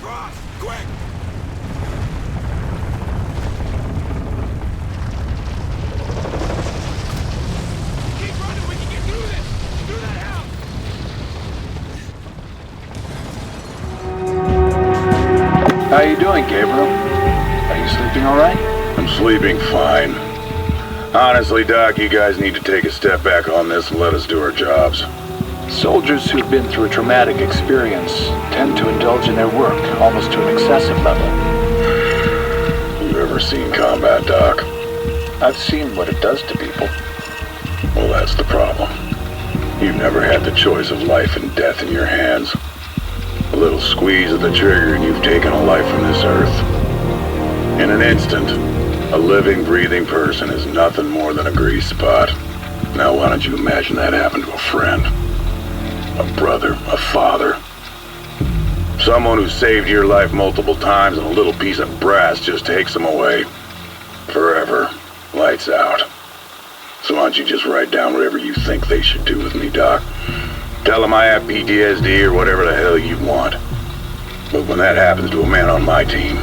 Cross! Quick! Keep running, we can get through this! Through that house! How you doing, Gabriel? Are you sleeping all right? I'm sleeping fine. Honestly, Doc, you guys need to take a step back on this and let us do our jobs. Soldiers who've been through a traumatic experience tend to indulge in their work almost to an excessive level. You ever seen combat, Doc? I've seen what it does to people. Well, that's the problem. You've never had the choice of life and death in your hands. A little squeeze of the trigger and you've taken a life from this earth. In an instant, a living, breathing person is nothing more than a grease spot. Now why don't you imagine that happened to a friend? A brother, a father. Someone who saved your life multiple times and a little piece of brass just takes them away. Forever. Lights out. So why don't you just write down whatever you think they should do with me, Doc? Tell them I have PTSD or whatever the hell you want. But when that happens to a man on my team,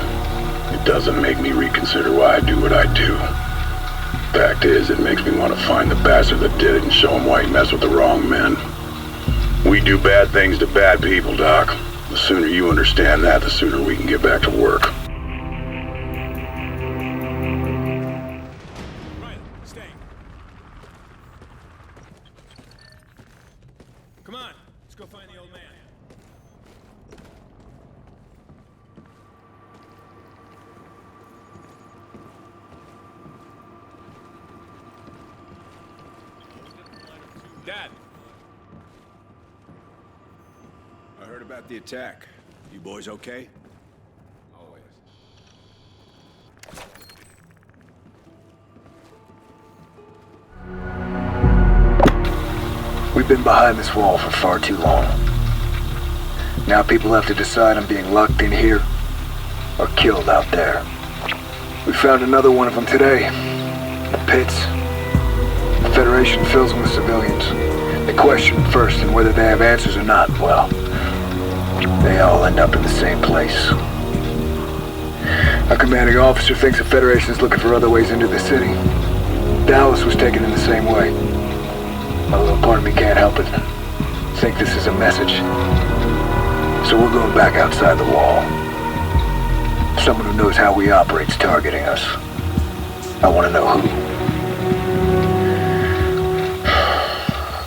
it doesn't make me reconsider why I do what I do. Fact is, it makes me want to find the bastard that did it and show him why he messed with the wrong men. We do bad things to bad people, Doc. The sooner you understand that, the sooner we can get back to work. Riley, stay. Come on, let's go find the old man. Dad. I heard about the attack. You boys okay? Always. We've been behind this wall for far too long. Now people have to decide on being locked in here or killed out there. We found another one of them today. The pits. The Federation fills them with civilians. They question first, and whether they have answers or not, well, they all end up in the same place. Our commanding officer thinks the Federation is looking for other ways into the city. Dallas was taken in the same way. A little part of me can't help it. Think this is a message. So we're going back outside the wall. Someone who knows how we operate's targeting us. I want to know who.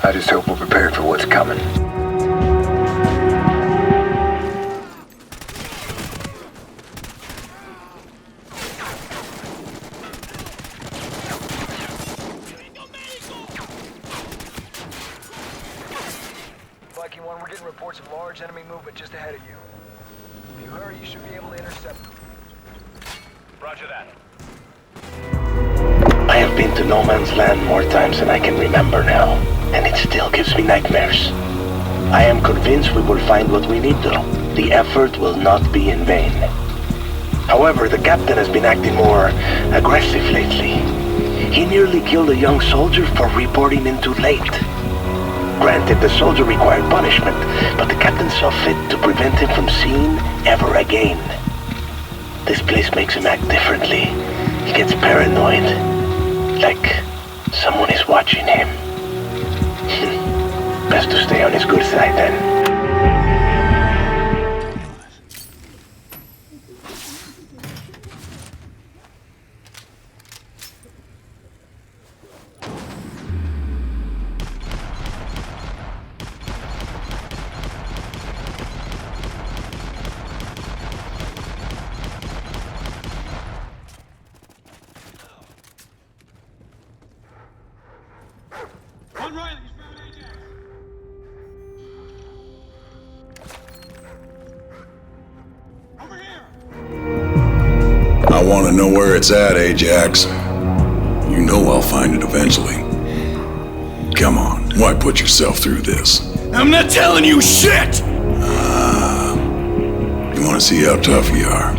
I just hope we're prepared for what's coming. Viking 1, we're getting reports of large enemy movement just ahead of you. If you hurry, you should be able to intercept them. Roger that. I have been to No Man's Land more times than I can remember now, and it still gives me nightmares. I am convinced we will find what we need though. The effort will not be in vain. However, the captain has been acting more aggressive lately. He nearly killed a young soldier for reporting in too late. Granted, the soldier required punishment, but the captain saw fit to prevent him from seeing ever again. This place makes him act differently. He gets paranoid. Like someone is watching him. Best to stay on his good side then. Run, Riley, he's found Ajax. Over here. I want to know where it's at, Ajax. You know I'll find it eventually. Come on, why put yourself through this? I'm not telling you shit! You want to see how tough you are.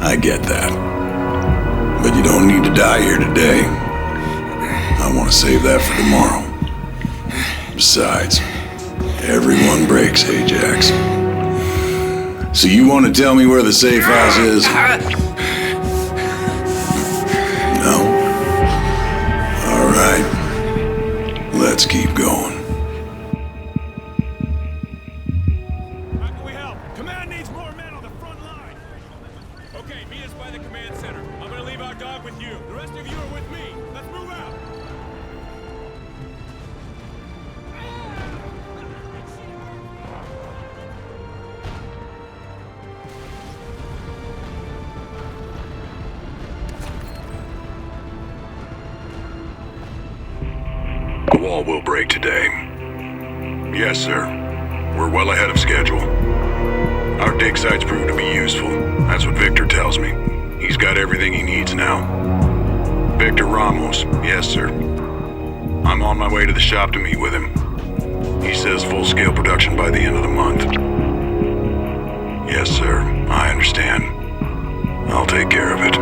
I get that. But you don't need to die here today. I want to save that for tomorrow. Besides, everyone breaks, Ajax. So you want to tell me where the safe house is? No? All right. Let's keep going. How can we help? Command needs more men on the front line. Okay, meet us by the command center. I'm gonna leave our dog with you. The rest of you are with me. Let's move out. The wall will break today. Yes, sir. We're well ahead of schedule. Our dig sites proved to be useful. That's what Victor tells me. He's got everything he needs now. Victor Ramos. Yes, sir. I'm on my way to the shop to meet with him. He says full-scale production by the end of the month. Yes, sir. I understand. I'll take care of it.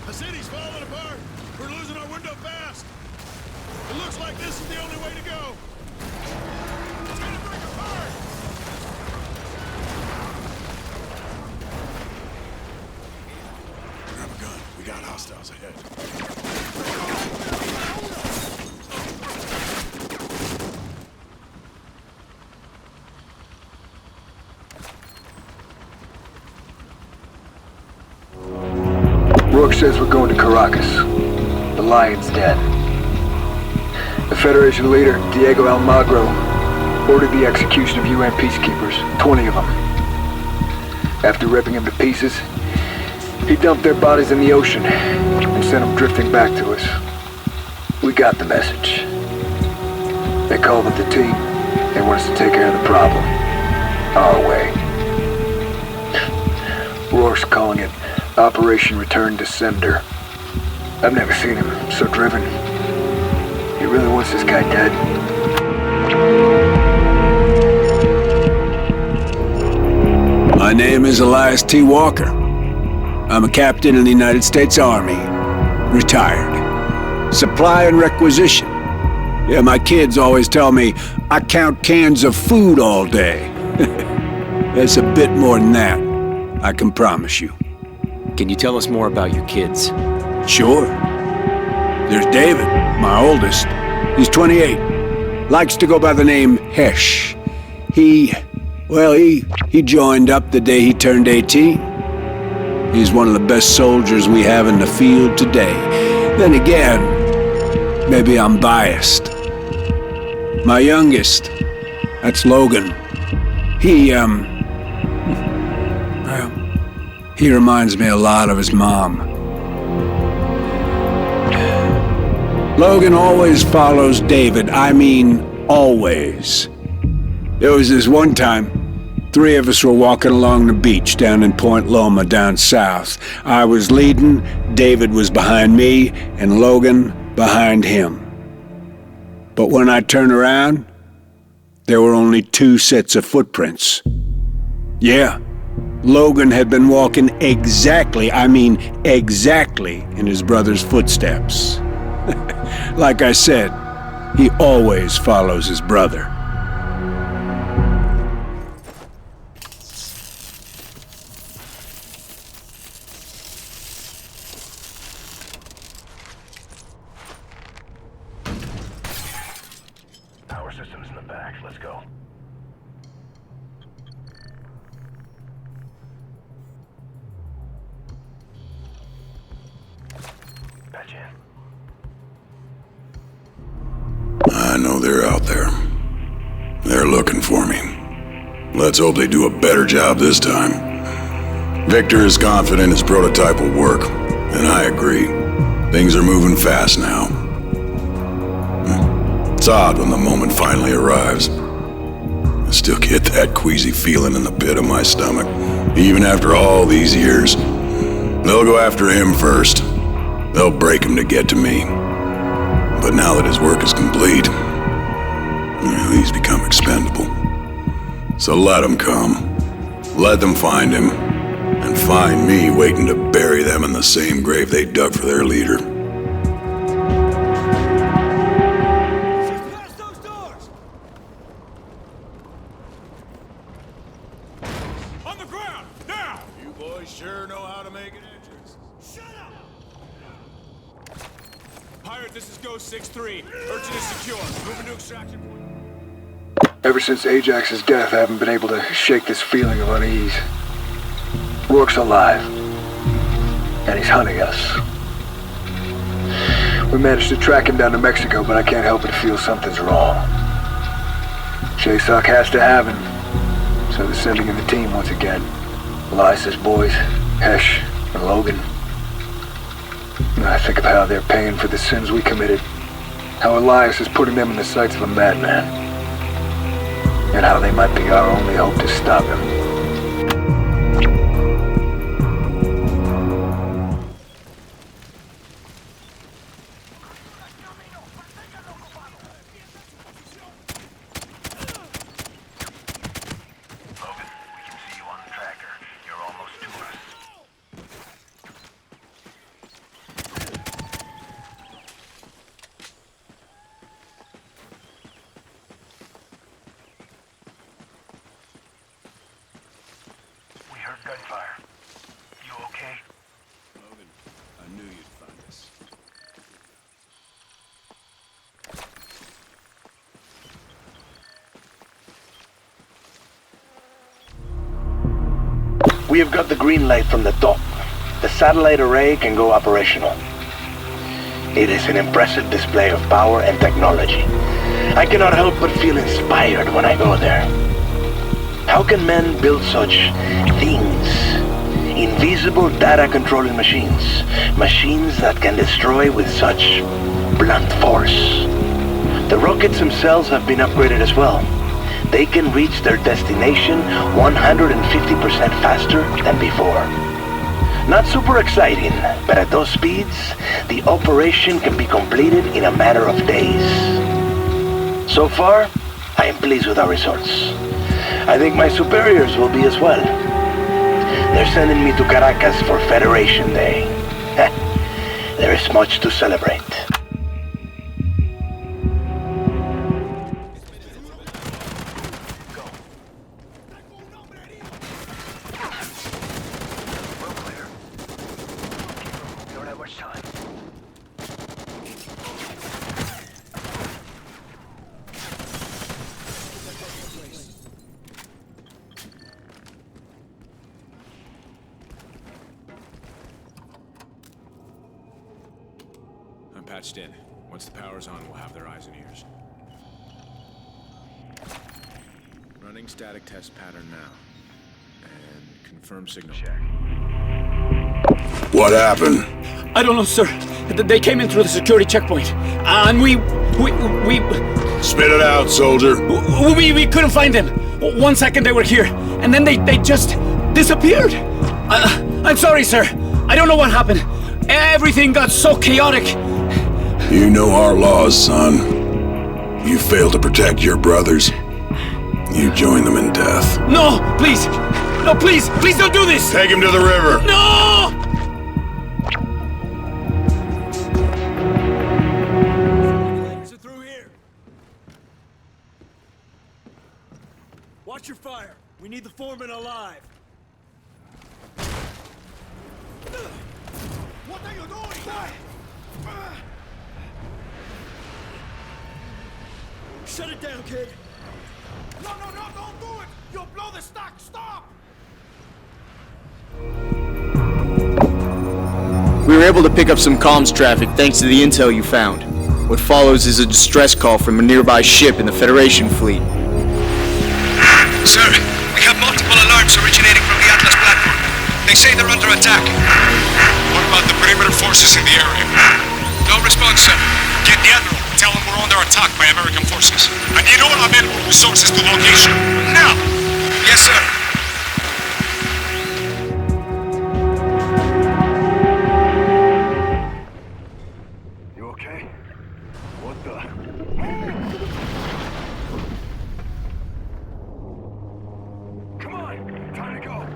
The city's falling apart. We're losing our window fast. It looks like this is the only way to go. It's gonna break apart. Grab a gun. We got hostiles ahead. Rorke says we're going to Caracas. The Lion's Den. The Federation leader, Diego Almagro, ordered the execution of UN peacekeepers, 20 of them. After ripping them to pieces, he dumped their bodies in the ocean and sent them drifting back to us. We got the message. They called up the team. They want us to take care of the problem. Our way. Rorke's calling it Operation Return to Sender. I've never seen him so driven. He really wants this guy dead. My name is Elias T. Walker. I'm a captain in the United States Army. Retired. Supply and requisition. Yeah, my kids always tell me I count cans of food all day. There's a bit more than that, I can promise you. Can you tell us more about your kids? Sure. There's David, my oldest. He's 28. Likes to go by the name Hesh. He joined up the day he turned 18. He's one of the best soldiers we have in the field today. Then again, maybe I'm biased. My youngest, that's Logan. He reminds me a lot of his mom. Logan always follows David. I mean, always. There was this one time, 3 of us were walking along the beach down in Point Loma down south. I was leading, David was behind me, and Logan behind him. But when I turned around, there were only 2 sets of footprints. Yeah. Logan had been walking exactly in his brother's footsteps. Like I said, he always follows his brother. Power systems in the back. Let's go. Patch in. I know they're out there. They're looking for me. Let's hope they do a better job this time. Victor is confident his prototype will work, and I agree. Things are moving fast now. It's odd when the moment finally arrives. I still get that queasy feeling in the pit of my stomach, even after all these years. They'll go after him first. They'll break him to get to me. But now that his work is complete, he's become expendable. So let him come. Let them find him. And find me waiting to bury them in the same grave they dug for their leader. Past those doors! On the ground, now! You boys sure know how to make an entrance. Shut up! Pirate, this is Ghost 6-3. Urgent is secure. Moving to extraction point. Ever since Ajax's death, I haven't been able to shake this feeling of unease. Rorke's alive. And he's hunting us. We managed to track him down to Mexico, but I can't help but feel something's wrong. Shaysock has to have him, so they're sending in the team once again. Elias's boys, Hesh and Logan. And I think of how they're paying for the sins we committed. How Elias is putting them in the sights of a madman. And how they might be our only hope to stop him. Gunfire. You okay? Logan, I knew you'd find us. We have got the green light from the top. The satellite array can go operational. It is an impressive display of power and technology. I cannot help but feel inspired when I go there. How can men build such things? Invisible data-controlling machines. Machines that can destroy with such blunt force. The rockets themselves have been upgraded as well. They can reach their destination 150% faster than before. Not super exciting, but at those speeds, the operation can be completed in a matter of days. So far, I am pleased with our results. I think my superiors will be as well. They're sending me to Caracas for Federation Day. There is much to celebrate. I'm patched in. Once the power's on, we'll have their eyes and ears. Running static test pattern now. And confirm signal. Check. What happened? I don't know, sir. They came in through the security checkpoint. And we Spit it out, soldier. we couldn't find them. 1 second they were here, and then they just disappeared. I'm sorry, sir. I don't know what happened. Everything got so chaotic. You know our laws, son. You fail to protect your brothers. You join them in death. No, please. No, please don't do this. Take him to the river. No! Is it through here? Watch your fire. We need the foreman alive. What are you doing? Shut it down, kid. No, don't do it! You'll blow the stock! Stop! We were able to pick up some comms traffic thanks to the intel you found. What follows is a distress call from a nearby ship in the Federation fleet. Sir, we have multiple alarms originating from the Atlas platform. They say they're under attack. What about the perimeter forces in the area? No response, sir. Get the Admiral. Tell him we're under attack by American forces. I need all available resources to location. Now! Yes, sir. You okay? What the? Come on! Time to go!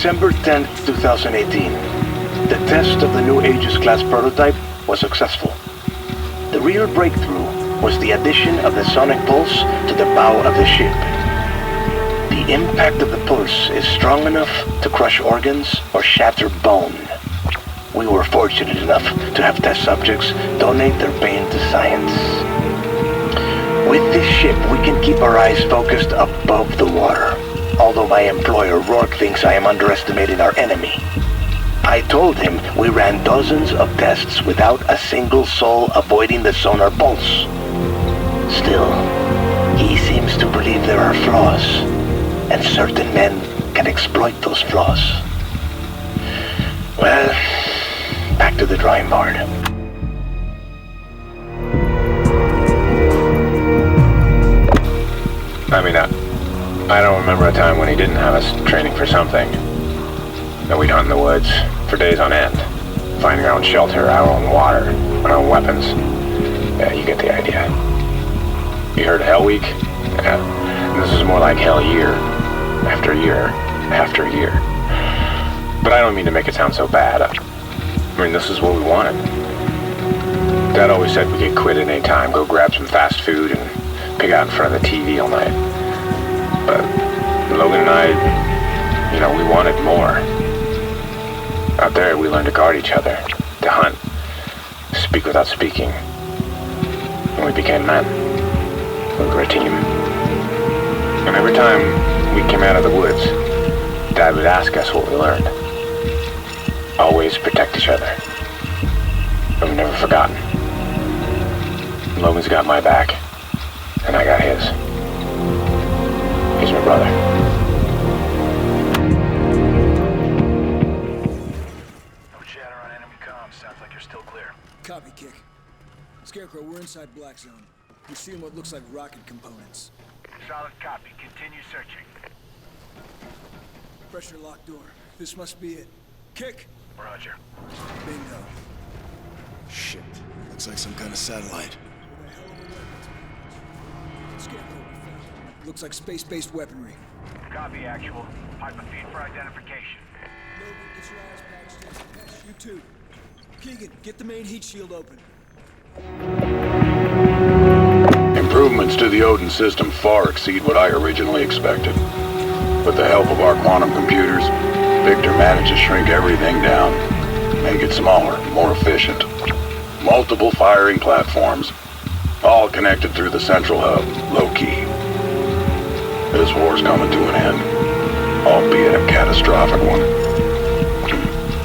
December 10th, 2018. The test of the new Aegis class prototype was successful. The real breakthrough was the addition of the sonic pulse to the bow of the ship. The impact of the pulse is strong enough to crush organs or shatter bone. We were fortunate enough to have test subjects donate their pain to science. With this ship, we can keep our eyes focused above the water. Although my employer, Rorke, thinks I am underestimating our enemy. I told him we ran dozens of tests without a single soul avoiding the sonar pulse. Still, he seems to believe there are flaws, and certain men can exploit those flaws. Well, back to the drawing board. I mean, I don't remember a time when he didn't have us training for something. That we'd hunt in the woods for days on end, finding our own shelter, our own water, our own weapons. Yeah, you get the idea. You heard Hell Week? Yeah, this is more like Hell Year, after year, after year. But I don't mean to make it sound so bad. I mean, this is what we wanted. Dad always said we could quit at any time, go grab some fast food, and pick out in front of the TV all night. But Logan and I, you know, we wanted more. Out there, we learned to guard each other, to hunt, speak without speaking. And we became men. We were a team. And every time we came out of the woods, Dad would ask us what we learned. Always protect each other. And we've never forgotten. Logan's got my back, and I got his. He's my brother. Copy, Kick. Scarecrow, we're inside Black Zone. We're seeing what looks like rocket components. Solid copy. Continue searching. Pressure lock door. This must be it. Kick! Roger. Bingo. Shit. Looks like some kind of satellite. Scarecrow, we found it. Looks like space-based weaponry. Copy, actual. Pipe a feed for identification. Logan, get your eyes patched in. Hesh, you too. Keegan, get the main heat shield open. Improvements to the Odin system far exceed what I originally expected. With the help of our quantum computers, Victor managed to shrink everything down, make it smaller, more efficient. Multiple firing platforms, all connected through the central hub, low-key. This war's coming to an end, albeit a catastrophic one.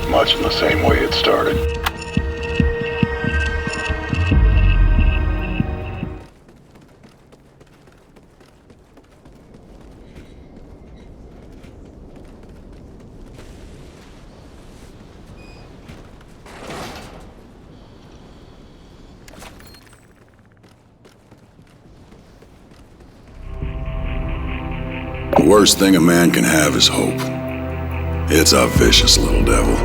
Much in the same way it started. The worst thing a man can have is hope. It's a vicious little devil.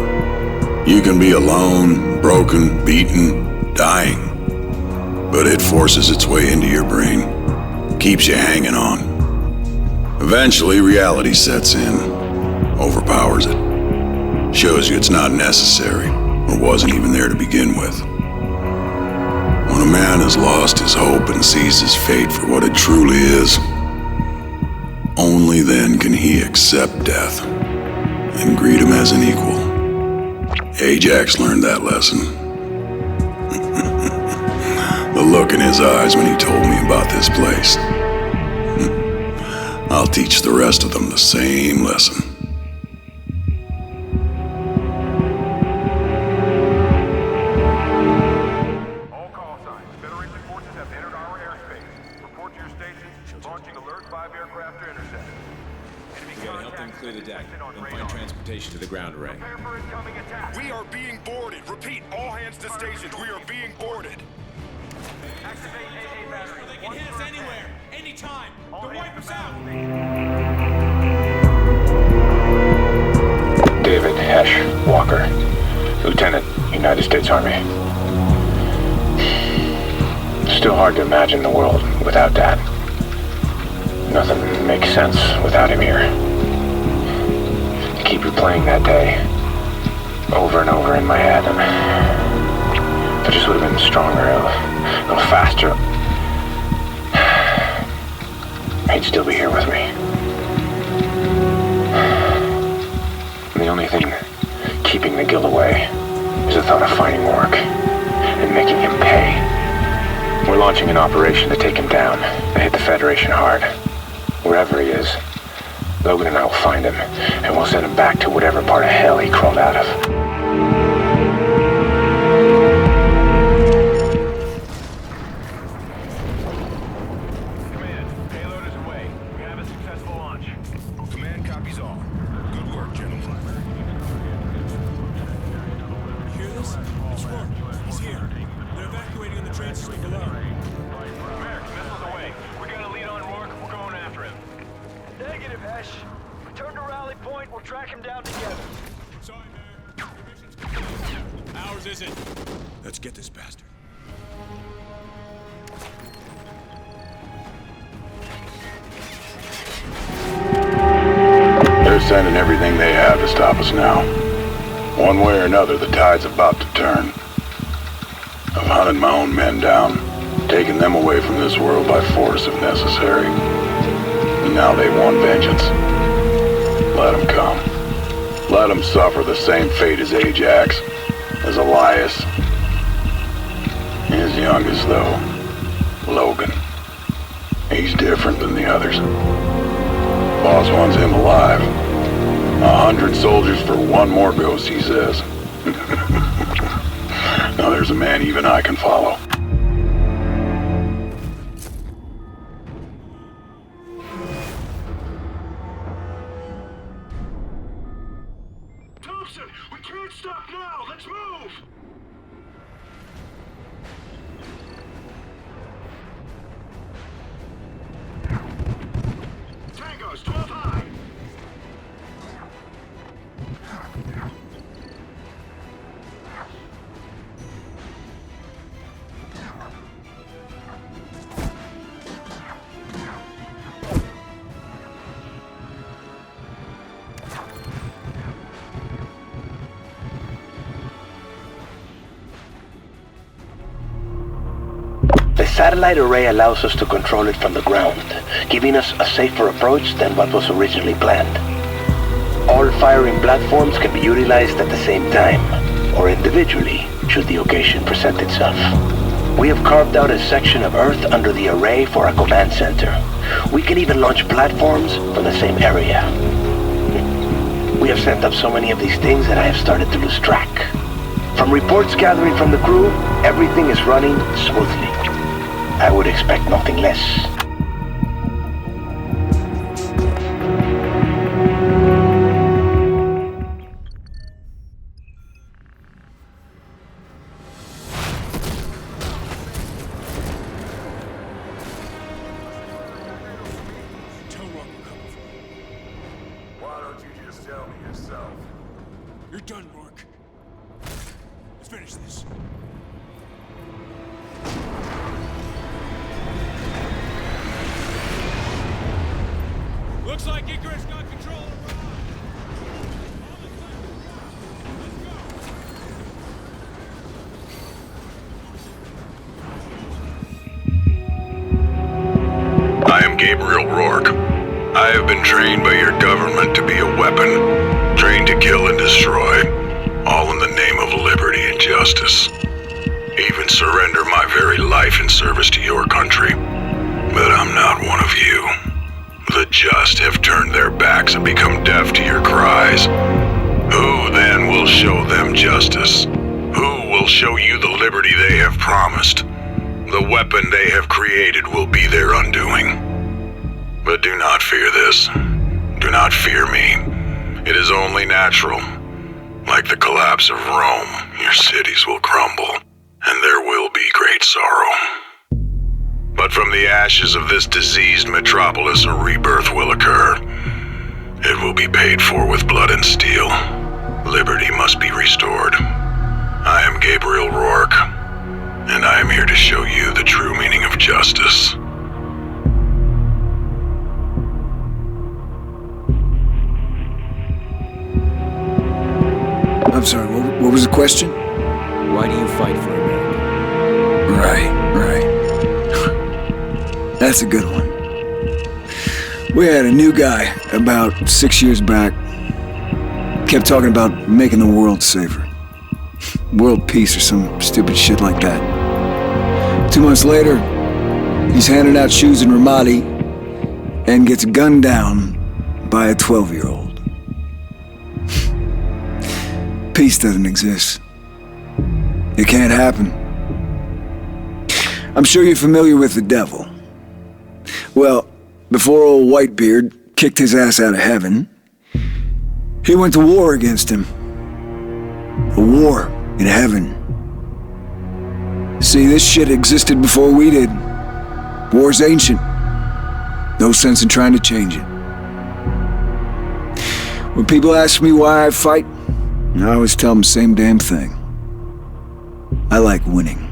You can be alone, broken, beaten, dying. But it forces its way into your brain, keeps you hanging on. Eventually, reality sets in, overpowers it, shows you it's not necessary, or wasn't even there to begin with. When a man has lost his hope and sees his fate for what it truly is, only then can he accept death and greet him as an equal. Ajax learned that lesson. The look in his eyes when he told me about this place. I'll teach the rest of them the same lesson. All call signs. Federation forces have entered our airspace. Report to your stations. Launching alert 5 aircraft to intercept. Gotta help them clear the deck, then find transportation to the ground array. Prepare for incoming attack. We are being boarded. Repeat, all hands to stations. We are being boarded. Activate AA battery. They can hit us anywhere, anytime. They'll wipe us out. David Hesh Walker, Lieutenant, United States Army. Still hard to imagine the world without Dad. Nothing makes sense without him here. keep replaying that day over and over in my head, and if I just would have been stronger, a little faster, he'd still be here with me. And the only thing keeping the guilt away is the thought of finding Rorke and making him pay. We're launching an operation to take him down and hit the Federation hard. Wherever he is, Logan and I will find him, and we'll send him back to whatever part of hell he crawled out of. Command, payload is away. We have a successful launch. Command copies all. Good work, gentlemen. You hear this? It's Rorke. He's here. They're evacuating on the train system below. Merrick, missiles away. We got a lead on Rorke. We're going after him. Negative, Hesh. Return to rally point. We'll track him down together. Sorry, man. Your mission's complete. Ours isn't. Let's get this bastard. They're sending everything they have to stop us now. One way or another, the tide's about to turn. I've hunted my own men down, taken them away from this world by force if necessary. And now they want vengeance. Let them come. Let them suffer the same fate as Ajax, as Elias. His youngest, though, Logan. He's different than the others. Boss wants him alive. 100 soldiers for one more ghost, he says. Now there's a man even I can follow. Thompson, we can't stop now. Let's move. Tango's 12 high. The satellite array allows us to control it from the ground, giving us a safer approach than what was originally planned. All firing platforms can be utilized at the same time, or individually, should the occasion present itself. We have carved out a section of Earth under the array for a command center. We can even launch platforms from the same area. We have sent up so many of these things that I have started to lose track. From reports gathering from the crew, everything is running smoothly. I would expect nothing less. Tell Rorke we're coming for him. Why don't you just tell me yourself? You're done, Rorke. Let's finish this. Looks like Icarus got control of Rorke. I am Gabriel Rorke. I have been trained by your government to be a weapon, trained to kill and destroy, all in the name of liberty and justice. Even surrender my very life in service to your country. But I'm not one of you. The just have turned their backs and become deaf to your cries. Who then will show them justice? Who will show you the liberty they have promised? The weapon they have created will be their undoing. But do not fear this. Do not fear me. It is only natural. Like the collapse of Rome, your cities will crumble, and there will be great sorrow. But from the ashes of this diseased metropolis, a rebirth will occur. It will be paid for with blood and steel. Liberty must be restored. I am Gabriel Rorke, and I am here to show you the true meaning of justice. was the question? Why do you fight for America? Right. That's a good one. We had a new guy about 6 years back. Kept talking about making the world safer. World peace or some stupid shit like that. 2 months later, he's handing out shoes in Ramadi and gets gunned down by a 12-year-old. Peace doesn't exist. It can't happen. I'm sure you're familiar with the devil. Well, before old Whitebeard kicked his ass out of heaven, he went to war against him. A war in heaven. See, this shit existed before we did. War's ancient. No sense in trying to change it. When people ask me why I fight, I always tell them the same damn thing. I like winning.